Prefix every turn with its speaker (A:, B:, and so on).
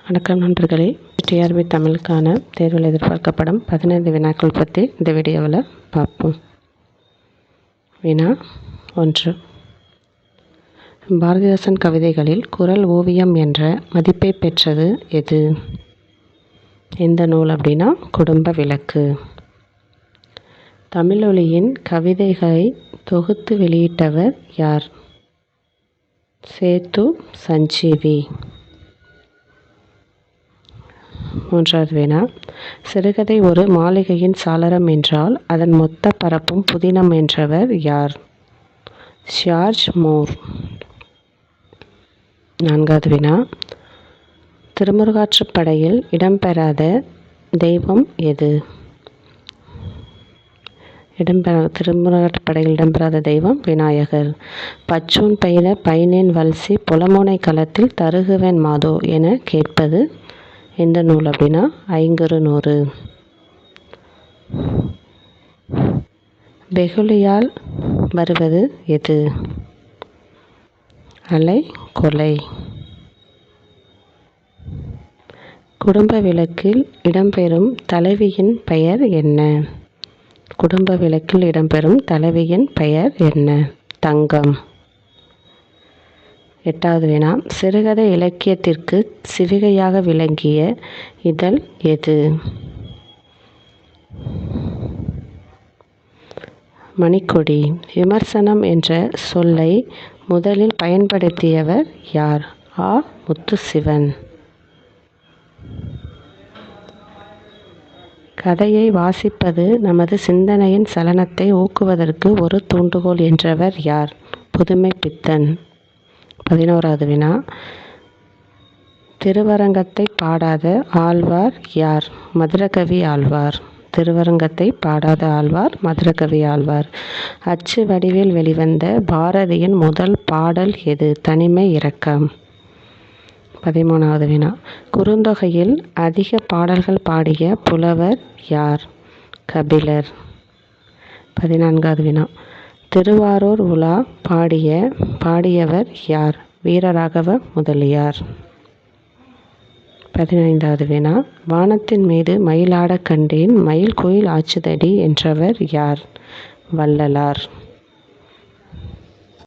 A: வணக்கம் நண்பர்களே. டிஆர்பி தமிழுக்கான தேர்வில் எதிர்பார்க்கப்படும் 15 வினாக்கள் பற்றி இந்த வீடியோவில் பார்ப்போம். வினா 1. பாரதிதாசன் கவிதைகளில் குறள் ஓவியம் என்ற மதிப்பை பெற்றது எது? எந்த நூல் அப்படின்னா குடும்ப விளக்கு. தமிழொலியின் கவிதைகளை தொகுத்து வெளியிட்டவர் யார்? சேத்து சஞ்சீவி. 3வது வினா. சிறுகதை ஒரு மாளிகையின் சாளரம் என்றால் அதன் மொத்த பரப்பும் புதினம் என்றவர் யார்? George Moore. 4வது வினா. திருமுருகாற்றுப்படையில் இடம்பெறாத தெய்வம் எது? திருமுருகாற்றுப்படையில் இடம்பெறாத தெய்வம் விநாயகர். பச்சூன் பெய்த பைனேன் வல்சி புலமுனை களத்தில் தருகுவேன் மாதோ என கேட்பது எந்த நூல் அப்படின்னா ஐங்குறுநூறு. வெகுளியால் வருவது எது? அலை கொலை. குடும்ப விளக்கில் இடம்பெறும் தலைவியின் பெயர் என்ன? குடும்ப விளக்கில் இடம்பெறும் தலைவியின் பெயர் என்ன? தங்கம். 8வது வினா. சிறுகதை இலக்கியத்திற்கு சிவிகையாக விளங்கிய இதழ் எது? மணிக்கொடி. விமர்சனம் என்ற சொல்லை முதலில் பயன்படுத்தியவர் யார்? ஆ. முத்துசிவன். கதையை வாசிப்பது நமது சிந்தனையின் சலனத்தை ஊக்குவதற்கு ஒரு தூண்டுகோல் என்றவர் யார்? புதுமைப்பித்தன். 11வது வினா. திருவரங்கத்தை பாடாத ஆழ்வார் யார்? மதுரகவி ஆழ்வார். திருவரங்கத்தை பாடாத ஆழ்வார் மதுரகவி ஆழ்வார். அச்சு வடிவில் வெளிவந்த பாரதியின் முதல் பாடல் எது? தனிமை இரக்கம். 13வது வினா. குறுந்தொகையில் அதிக பாடல்கள் பாடிய புலவர் யார்? கபிலர். 14வது வினா. திருவாரூர் உலா பாடியவர் யார்? வீரராகவ முதலியார். 15வது வினா. வானத்தின் மீது மயிலாடக் கண்டேன் மயில் குயில் ஆச்சுதடி என்றவர் யார்? வள்ளலார்.